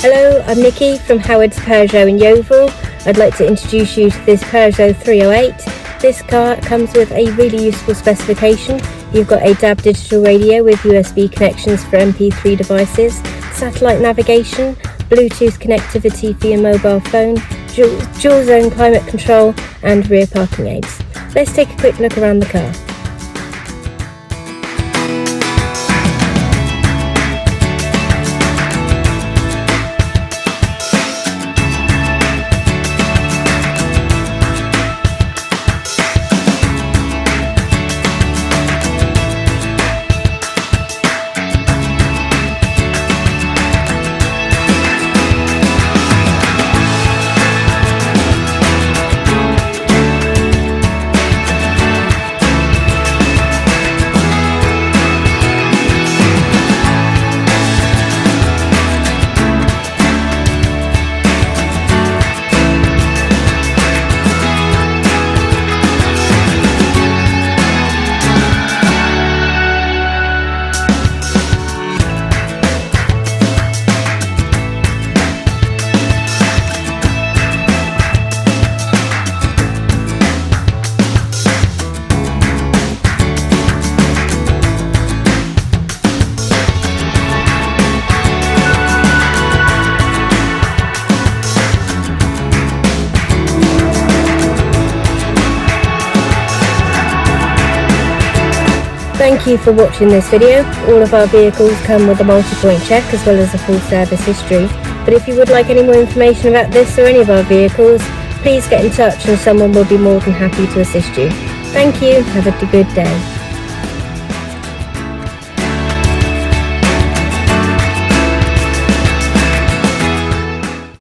Hello, I'm Nikki from Howard's Peugeot in Yeovil. I'd like to introduce you to this Peugeot 308. This car comes with a really useful specification. You've got a DAB digital radio with USB connections for MP3 devices, satellite navigation, Bluetooth connectivity for your mobile phone, dual zone climate control and rear parking aids. Let's take a quick look around the car. Thank you for watching this video. All of our vehicles come with a multi-point check as well as a full service history. But if you would like any more information about this or any of our vehicles, please get in touch and someone will be more than happy to assist you. Thank you. Have a good day.